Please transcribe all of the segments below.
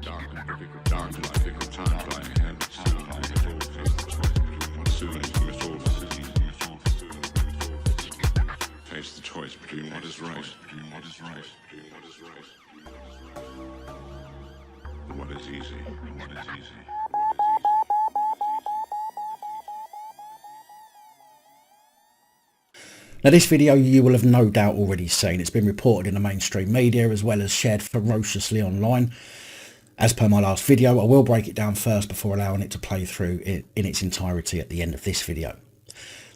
Face the choice between what is right and what is easy. Now this video you will have no doubt already seen. It's been reported in the mainstream media as well as shared ferociously online. As per my last video, I will break it down first before allowing it to play through in its entirety at the end of this video.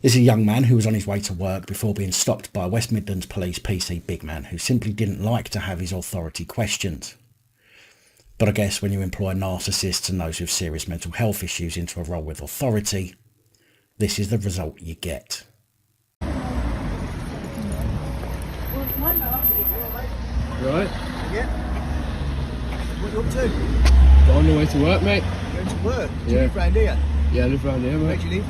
This is a young man who was on his way to work before being stopped by a West Midlands police PC big man who simply didn't like to have his authority questioned. But I guess when you employ narcissists and those with serious mental health issues into a role with authority, this is the result you get. Right? Yeah. What you up to? On the way to work, mate. Going to work? Do Yeah. you live round here? Yeah, I live around here, Where mate. do you live?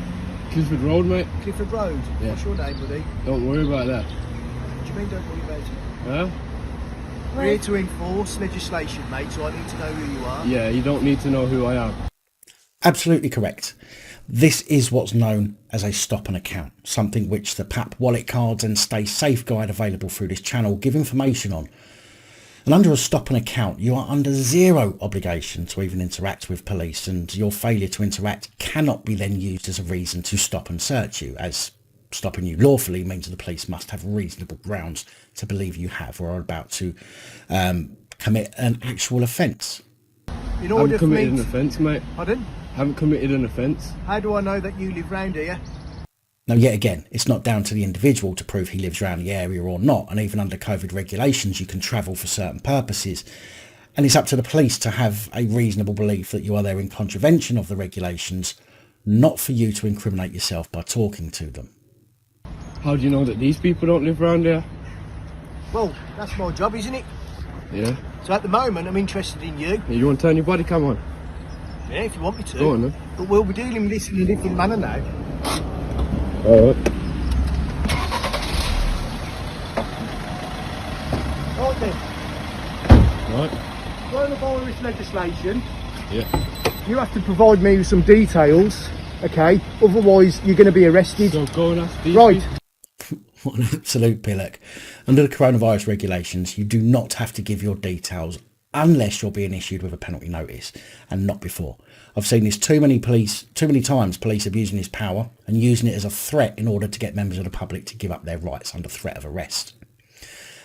Clifford Road, mate. Clifford Road. Yeah. What's your name, buddy? Don't worry about that. What do you mean don't worry about it? Huh? We're here to enforce legislation, mate, so I need to know who you are. Yeah, you don't need to know who I am. Absolutely correct. This is what's known as a stop and account, something which the PAP wallet cards and Stay Safe guide available through this channel give information on. And under a stop and account, you are under zero obligation to even interact with police, and your failure to interact cannot be then used as a reason to stop and search you, as stopping you lawfully means the police must have reasonable grounds to believe you have or are about to commit an actual offence. In I order haven't for me committed an to... offence, mate. Pardon? Haven't committed an offence. How do I know that you live round here? Now, yet again, it's not down to the individual to prove he lives around the area or not, and even under COVID regulations, you can travel for certain purposes. And it's up to the police to have a reasonable belief that you are there in contravention of the regulations, not for you to incriminate yourself by talking to them. How do you know that these people don't live around here? Well, that's my job, isn't it? Yeah. So at the moment, I'm interested in you. You want to turn your body cam on? Yeah, if you want me to. Go on then. But we'll be dealing with this in a different manner now. Alright. Right then. Right. Coronavirus legislation. Yeah. You have to provide me with some details, okay? Otherwise, you're going to be arrested. So go and ask these Right. people. What an absolute pillock. Under the coronavirus regulations, you do not have to give your details unless you're being issued with a penalty notice, and not before. I've seen this too many times, police abusing this power and using it as a threat in order to get members of the public to give up their rights under threat of arrest.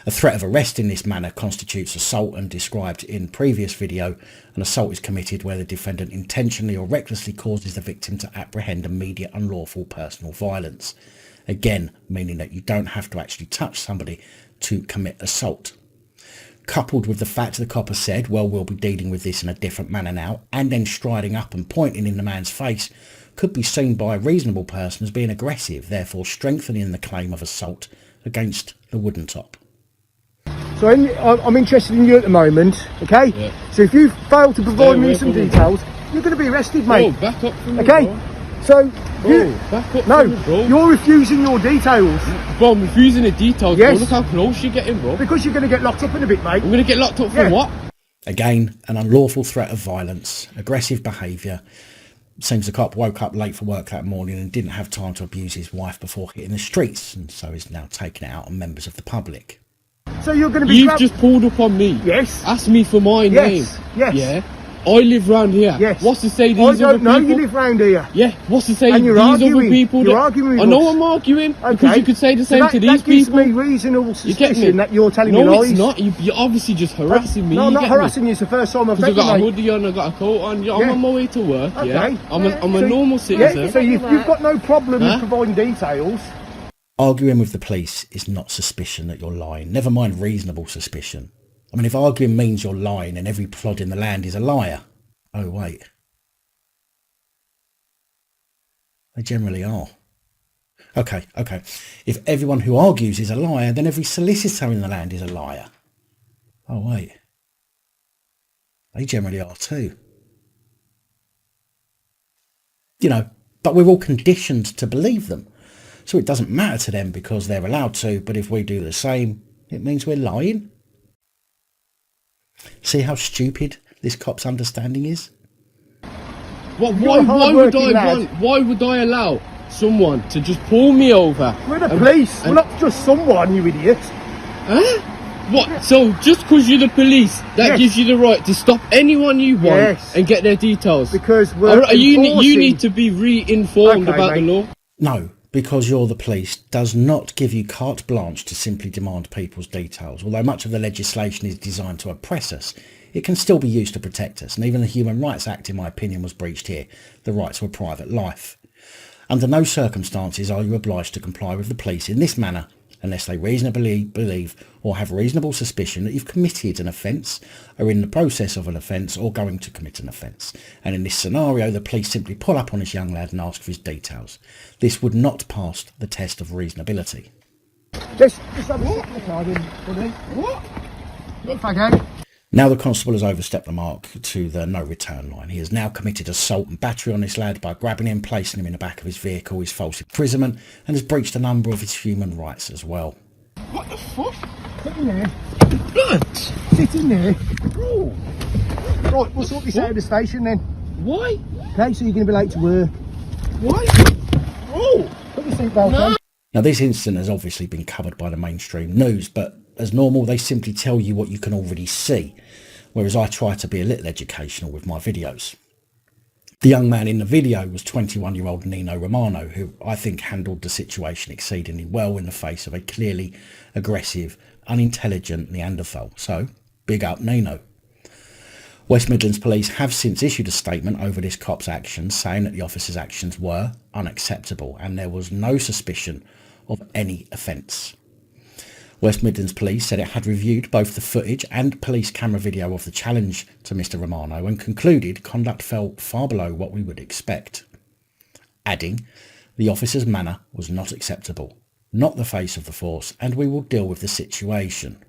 A threat of arrest in this manner constitutes assault, and described in previous video, an assault is committed where the defendant intentionally or recklessly causes the victim to apprehend immediate unlawful personal violence. Again, meaning that you don't have to actually touch somebody to commit assault. Coupled with the fact the copper said, well, we'll be dealing with this in a different manner now, and then striding up and pointing in the man's face, could be seen by a reasonable person as being aggressive, therefore strengthening the claim of assault against the wooden top. So I'm interested in you at the moment, okay? Yeah. So if you fail to provide me away with some from me. details, you're going to be arrested, mate. Oh, back up from me, Okay? bro. So, Back up no, from me, bro. you're refusing your details Bro, I'm refusing the details, Yes. bro. Look how close you're getting, bro. because you're going to get locked up in a bit, mate. I'm going to get locked up for Yeah. what? Again, an unlawful threat of violence, aggressive behaviour. Seems the cop woke up late for work that morning and didn't have time to abuse his wife before hitting the streets, and so is now taking it out on members of the public. So you're going to be... You've just pulled up on me. Yes. Ask me for my name. Yes. Yeah. I live round here. Yes. What's to say I these other don't know people? you live round here. Yeah. What's to say And these you're other arguing. people? You're that... arguing with I know us. I'm arguing because Okay. you could say the So same to these that gives people. me reasonable You get me? suspicion that you're telling no, me lies. it's not. You're obviously just harassing me. No, I'm you not get harassing you. It's the first time I've Because met I've you, got a mate. hoodie on, I've got a coat on. Yeah, I'm Yeah. on my way to work. Okay. Yeah. I'm a So normal citizen. Yeah, so you've got no problem Huh? with providing details. Arguing with the police is not suspicion that you're lying, never mind reasonable suspicion. I mean, if arguing means you're lying and every plod in the land is a liar. Oh, wait. They generally are. Okay. If everyone who argues is a liar, then every solicitor in the land is a liar. Oh, wait. They generally are too. You know, but we're all conditioned to believe them. So it doesn't matter to them because they're allowed to, but if we do the same, it means we're lying. See how stupid this cop's understanding is? Why would I allow someone to just pull me over? We're the police. We're not just someone, you idiot. Huh? What? So just because you're the police, that gives you the right to stop anyone you want and get their details? Because we're you need to be re-informed about the law. No, because you're the police does not give you carte blanche to simply demand people's details. Although much of the legislation is designed to oppress us, it can still be used to protect us. And even the Human Rights Act, in my opinion, was breached here. The right to a private life. Under no circumstances are you obliged to comply with the police in this manner unless they reasonably believe or have reasonable suspicion that you've committed an offence, are in the process of an offence, or going to commit an offence. And in this scenario, the police simply pull up on this young lad and ask for his details. This would not pass the test of reasonability. Just have a look at the car then, buddy. What? If I go. Now the constable has overstepped the mark to the no return line. He has now committed assault and battery on this lad by grabbing him, placing him in the back of his vehicle, his false imprisonment, and has breached a number of his human rights as well. What the fuck? Sit in there. Blood! Sit in there. Oh. Right, we'll sort this out at the station then. Why? Okay, so you're going to be late to work. Why? Oh! Put your seatbelt on. Now this incident has obviously been covered by the mainstream news, but as normal they simply tell you what you can already see, whereas I try to be a little educational with my videos. The young man in the video was 21-year-old Nino Romano, who I think handled the situation exceedingly well in the face of a clearly aggressive, unintelligent Neanderthal. So, big up Nino. West Midlands Police have since issued a statement over this cop's actions, saying that the officer's actions were unacceptable and there was no suspicion of any offence. West Midlands Police said it had reviewed both the footage and police camera video of the challenge to Mr Romano and concluded conduct fell far below what we would expect, adding, the officer's manner was not acceptable, not the face of the force, and we will deal with the situation.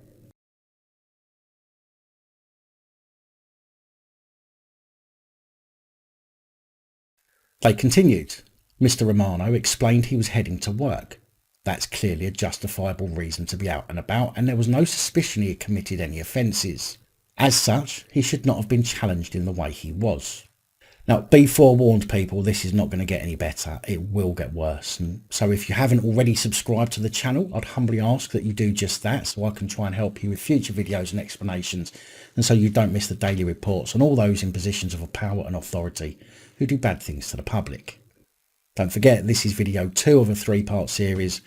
They continued. Mr Romano explained he was heading to work. That's clearly a justifiable reason to be out and about, and there was no suspicion he had committed any offences. As such, he should not have been challenged in the way he was. Now, be forewarned people, this is not going to get any better. It will get worse. And so if you haven't already subscribed to the channel, I'd humbly ask that you do just that so I can try and help you with future videos and explanations, and so you don't miss the daily reports on all those in positions of power and authority who do bad things to the public. Don't forget, this is video 2 of a 3-part series.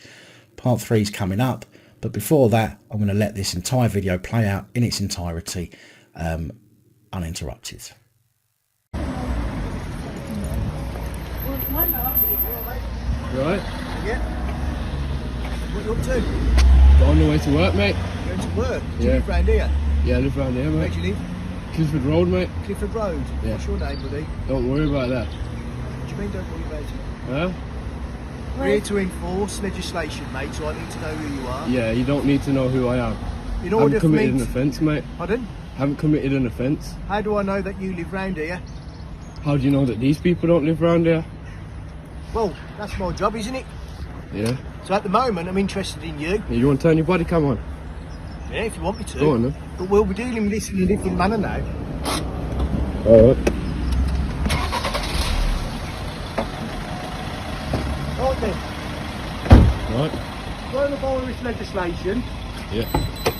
Part 3 is coming up, but before that, I'm going to let this entire video play out in its entirety, uninterrupted. Right? Yeah. What you up to? On the way to work, mate. Going to work? Do you Yeah. live round here? Yeah, I live around here, Where mate. do you live? Clifford Road, mate. Clifford Road. Yeah. What's your name, buddy? Don't worry about that. What do you mean don't worry about it? Huh? We're here to enforce legislation, mate, so I need to know who you are. Yeah, you don't need to know who I am. In I order haven't for me committed an to... offence, mate. Pardon? Haven't committed an offence. How do I know that you live round here? How do you know that these people don't live around here? Well, that's my job, isn't it? Yeah. So at the moment, I'm interested in you. You want to turn your body cam on? Yeah, if you want me to. Go on then. But we'll be dealing with this in a different manner now. Alright. Right then. Right. Going to follow this legislation, Yeah.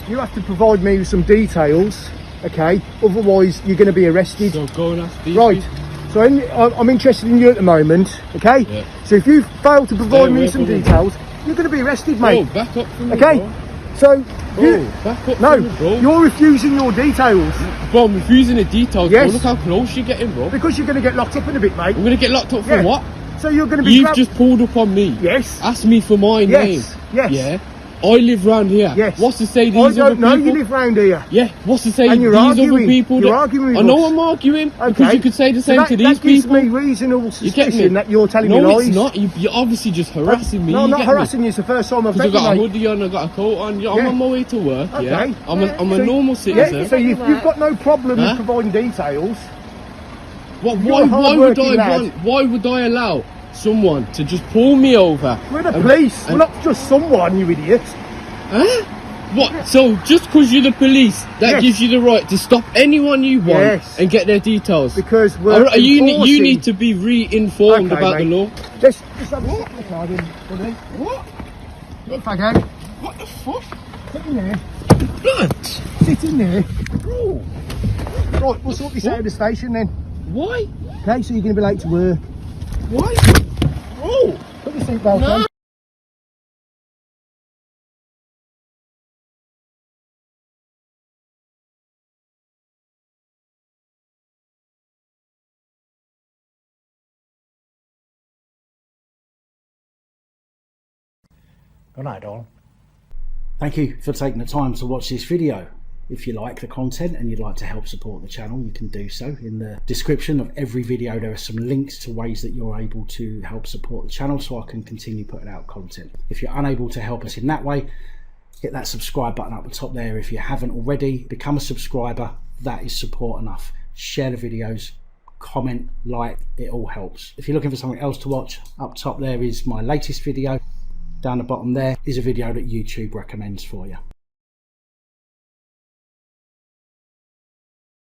you have to provide me with some details, okay? Otherwise, you're going to be arrested. So go and ask these Right. people. So I'm interested in you at the moment, okay? Yeah. So if you fail to provide me away with some from me. details, you're going to be arrested, Oh, mate. back up from the Okay? door. So you, Oh, back up no, from the door. you're refusing your details Bro, I'm refusing the details, Yes. bro. Look how close you're getting, bro. because you're going to get locked up in a bit, mate. I'm going to get locked up for Yeah. what? So you're going to be. You've just pulled up on me. Yes. Asked me for my Yes, name. yes. Yeah. I live round here. Yes. What's to say these I other don't know. people? You live round here. Yeah. What's to say And you're these arguing. other people? You're that... arguing with I know us. I'm arguing because Okay. you could say the So same to these that gives people. me reasonable You get me? suspicion that you're telling me No, lies. it's not. You're obviously just harassing me. No, I'm you not get harassing you. It's the first time I've Because met I've you, got a mate. hoodie on, I've got a coat on. I'm Yeah. on my way to work. Okay. Yeah. I'm a So- normal citizen. Yeah, so you've got no problem Huh? with providing details. What, You're a hard-working lad. why would I allow someone to just pull me over? We're the police. We're not just someone, you idiot. Huh? What? So just because you're the police, that gives you the right to stop anyone you want and get their details? Because we're you need to be re-informed about the law. Let's have a look at the car then, buddy. What? Look, faggot. What the fuck? Sit in there. Blood! Sit in there. Oh. Right, we'll sort this out at the station then. Why? Okay, so you're going to be late to work. Why? Oh! Put your seatbelt on. Good night, darling. Thank you for taking the time to watch this video. If you like the content and you'd like to help support the channel, you can do so. In the description of every video there are some links to ways that you're able to help support the channel so I can continue putting out content. If you're unable to help us in that way, hit that subscribe button up the top there. If you haven't already, become a subscriber. That is support enough. Share the videos, comment, like, it all helps. If you're looking for something else to watch, up top there is my latest video. Down the bottom there is a video that YouTube recommends for you.